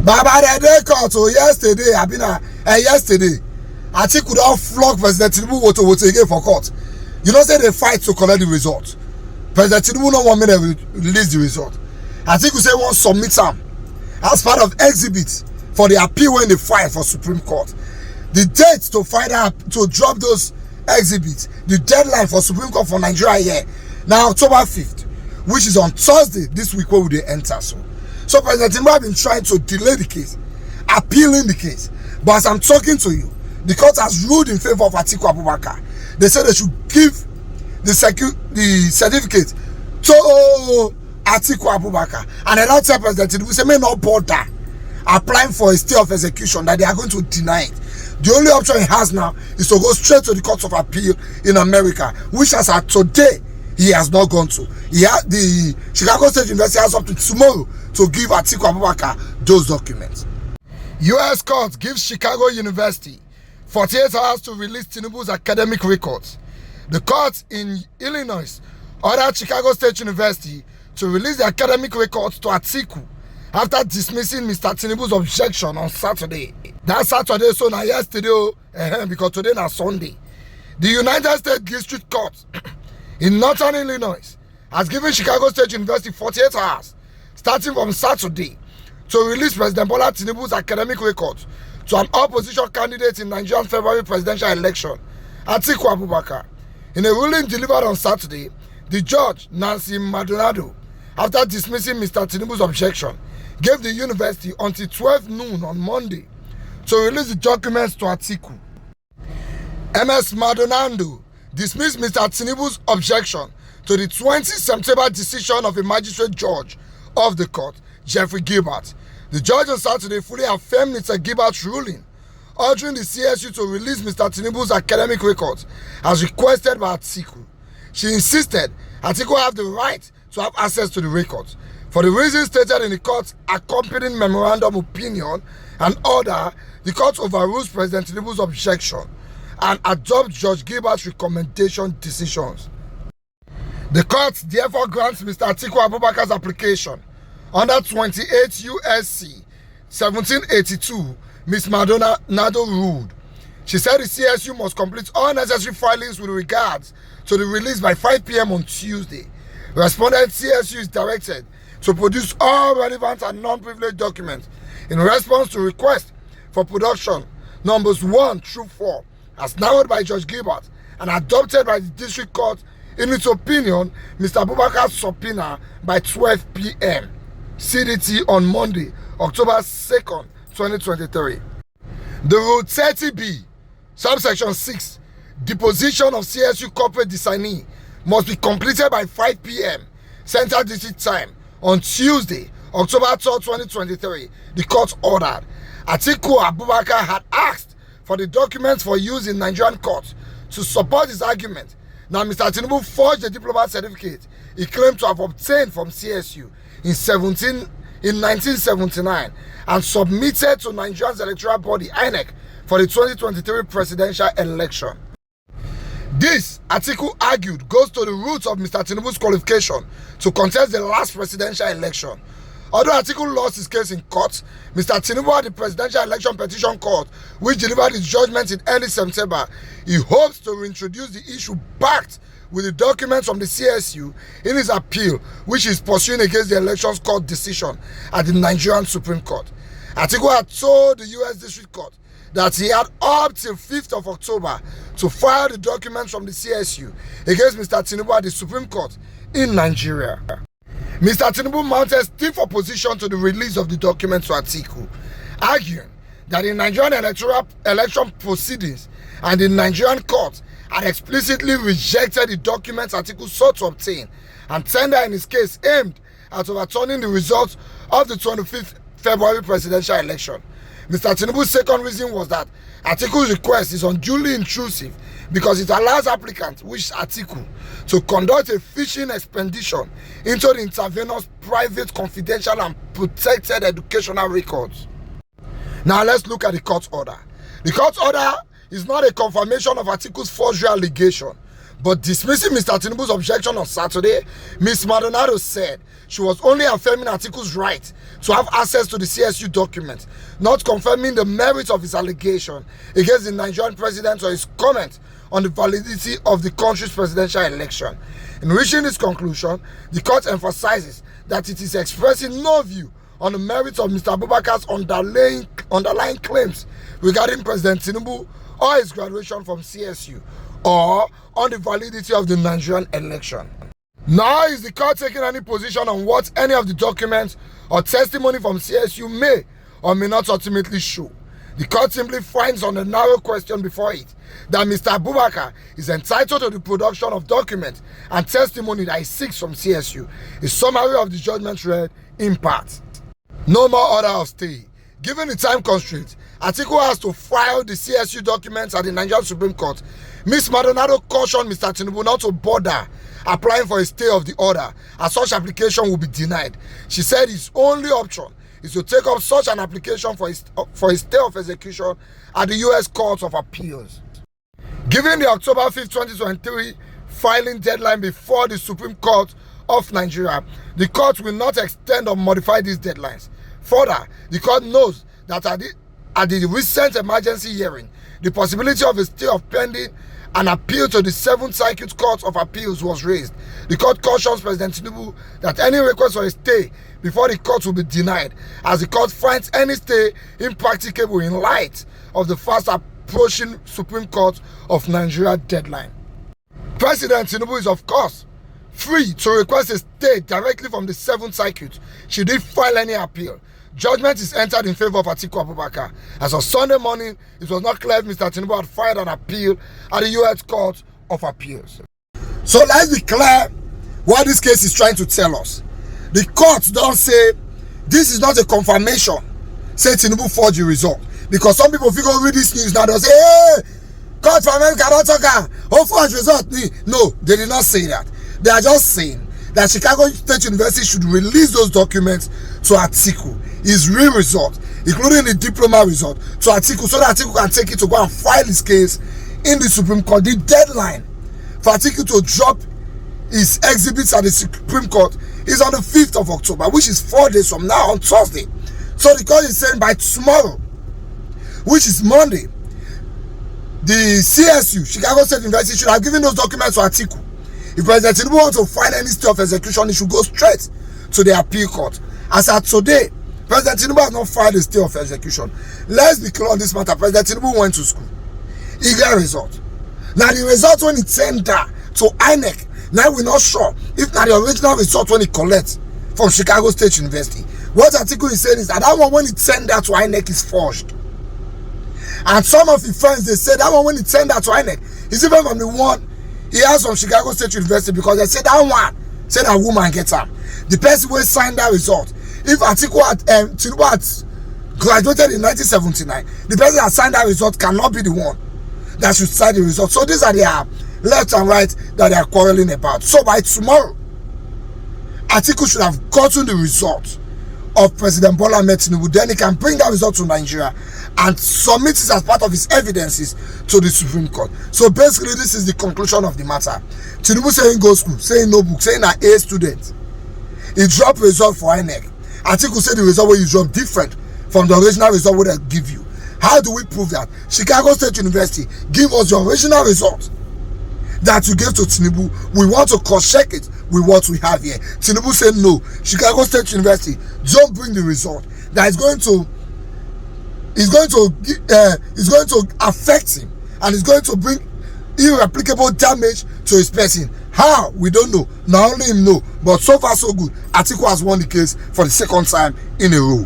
But by the day court, so yesterday, yesterday, Atiku don't flog President Tinubu vote again for court. You know, say they fight to collect the result. President Tinubu don't want me to release the result. Atiku say won't submit some as part of exhibit for the appeal when they file for Supreme Court. The date to file up to drop those exhibits, the deadline for Supreme Court for Nigeria here, now October 5th, which is on Thursday this week where they enter. So President Tinubu have been trying to delay the case, appealing the case. But as I'm talking to you, the court has ruled in favor of Atiku Abubakar. They said they should give the certificate to Atiku Abubakar. And they now tell President Tinubu, say, may not bother applying for a stay of execution, that they are going to deny it. The only option he has now is to go straight to the Court of Appeal in America, which as at today, he has not gone to. The Chicago State University has up to tomorrow to give Atiku Abubakar those documents. U.S. court gives Chicago University 48 hours to release Tinubu's academic records. The court in Illinois ordered Chicago State University to release the academic records to Atiku after dismissing Mr. Tinubu's objection on Saturday. That Saturday, so now yesterday, because today is Sunday. The United States District Court in Northern Illinois has given Chicago State University 48 hours, starting from Saturday, to release President Bola Tinubu's academic records to an opposition candidate in Nigerian February presidential election, Atiku Abubakar. In a ruling delivered on Saturday, the judge, Nancy Maldonado, after dismissing Mr. Tinubu's objection, gave the university until 12 noon on Monday to release the documents to Atiku. MS Maldonado dismissed Mr. Tinubu's objection to the 20 September decision of a magistrate judge of the court, Jeffrey Gilbert. The judge on Saturday fully affirmed Mr. Gilbert's ruling, ordering the CSU to release Mr. Tinubu's academic records as requested by Atiku. She insisted Atiku have the right to have access to the records. For the reasons stated in the court's accompanying memorandum opinion and order, the court overrules President Tinubu's objection and adopts Judge Gilbert's recommendation decisions. The court therefore grants Mr. Atiku Abubakar's application under 28 U.S.C. 1782. Ms. Maldonado ruled. She said the CSU must complete all necessary filings with regards to the release by 5 p.m. on Tuesday. Respondent CSU is directed to produce all relevant and non-privileged documents in response to requests for production numbers 1 through 4 as narrowed by Judge Gilbert and adopted by the District Court. In its opinion, Mr. Abubakar's subpoena by 12 p.m. CDT on Monday, October 2nd, 2023. The Rule 30B, subsection 6, deposition of CSU corporate designee must be completed by 5 p.m. Central District Time on Tuesday, October 3rd, 2023. The court ordered. Atiku Abubakar had asked for the documents for use in Nigerian courts to support his argument. Now, Mr. Tinubu forged the diplomat certificate he claimed to have obtained from CSU in 1979 and submitted to Nigeria's electoral body INEC for the 2023 presidential election. This, Atiku argued, goes to the roots of Mr. Tinubu's qualification to contest the last presidential election. Although Atiku lost his case in court, Mr. Tinubu had the Presidential Election Petition Court, which delivered its judgment in early September. He hopes to reintroduce the issue backed with the documents from the CSU in his appeal, which is pursuing against the Elections Court decision at the Nigerian Supreme Court. Atiku had told the U.S. District Court that he had up till 5th of October to file the documents from the CSU against Mr. Tinubu at the Supreme Court in Nigeria. Mr. Tinubu mounted stiff opposition to the release of the documents to Atiku, arguing that the Nigerian election proceedings and the Nigerian court had explicitly rejected the documents Atiku sought to obtain and tender in his case aimed at overturning the results of the 25th February presidential election. Mr. Tinubu's second reason was that Atiku's request is unduly intrusive because it allows applicants, which is Atiku, to conduct a fishing expedition into the intervenor's private, confidential, and protected educational records. Now let's look at the court order. The court order is not a confirmation of Atiku's forgery allegation, But dismissing Mr. Tinubu's objection on Saturday, Ms. Maldonado said she was only affirming Atiku's right to have access to the CSU document, not confirming the merits of his allegation against the Nigerian president or his comment on the validity of the country's presidential election. In reaching this conclusion, the court emphasizes that it is expressing no view on the merits of Mr. Abubakar's underlying claims regarding President Tinubu or his graduation from CSU, or on the validity of the Nigerian election. Now is the court taking any position on what any of the documents or testimony from CSU may or may not ultimately show. The court simply finds on the narrow question before it that Mr. Abubakar is entitled to the production of documents and testimony that he seeks from CSU. A summary of the judgment read in part. No more order of stay. Given the time constraint, Atiku has to file the CSU documents at the Nigerian Supreme Court. Ms. Maldonado cautioned Mr. Tinubu not to bother applying for a stay of the order, as such application will be denied. She said his only option is to take up such an application for a stay of execution at the U.S. Court of Appeals. Given the October 5, 2023 filing deadline before the Supreme Court of Nigeria, the court will not extend or modify these deadlines. Further, the court knows that at the recent emergency hearing, the possibility of a stay of pending an appeal to the 7th Circuit Court of Appeals was raised. The court cautions President Tinubu that any request for a stay before the court will be denied, as the court finds any stay impracticable in light of the fast approaching Supreme Court of Nigeria deadline. President Tinubu is, of course, free to request a stay directly from the 7th Circuit should he file any appeal. Judgment is entered in favor of Atiku Abubakar. As of Sunday morning, it was not clear if Mr. Tinubu had filed an appeal at the U.S. Court of Appeals. So let's be clear what this case is trying to tell us. The court don't say this is not a confirmation, say Tinubu forged the result. Because some people figure read this news now, they'll say, hey, court for America, don't talk, oh, forged result. No, they did not say that. They are just saying that Chicago State University should release those documents to Atiku, his real result, including the diploma result, to Atiku, so that Atiku can take it to go and file his case in the Supreme Court. The deadline for Atiku to drop his exhibits at the Supreme Court is on the 5th of October, which is 4 days from now, on Thursday. So the court is saying by tomorrow, which is Monday, the CSU, Chicago State University, should have given those documents to Atiku. If President Tinubu wants to file any stay of execution, he should go straight to the appeal court. As at today, President Tinubu has not filed a stay of execution. Let's be clear on this matter. President Tinubu went to school. He got a result. Now the result when he sent that to INEC, now we're not sure if now the original result when he collects from Chicago State University. What Atiku is saying is that one when he sent that to INEC is forged. And some of his friends, they said that one when he sent that to INEC is even from the one he has from Chicago State University, because they said that one said a woman gets up. The person who signed that result, if Atiku had Tinubu had graduated in 1979, the person that signed that result cannot be the one that should sign the result. So these are their left and right that they are quarreling about. So by tomorrow, Atiku should have gotten the result of President Bola Ahmed Tinubu. Then he can bring that result to Nigeria and submit it as part of his evidences to the Supreme Court. So basically, this is the conclusion of the matter. Tinubu saying go school, saying no book, saying an A student. He dropped result for INEC. Atiku said the result where you drop different from the original result where they give you. How do we prove that? Chicago State University, give us the original result that you gave to Tinubu. We want to cross-check it with what we have here. Tinubu said no. Chicago State University, don't bring the result that is going to affect him and is going to bring irreplicable damage to his person. How? We don't know. Not only him know, but so far so good. Atiku has won the case for the second time in a row.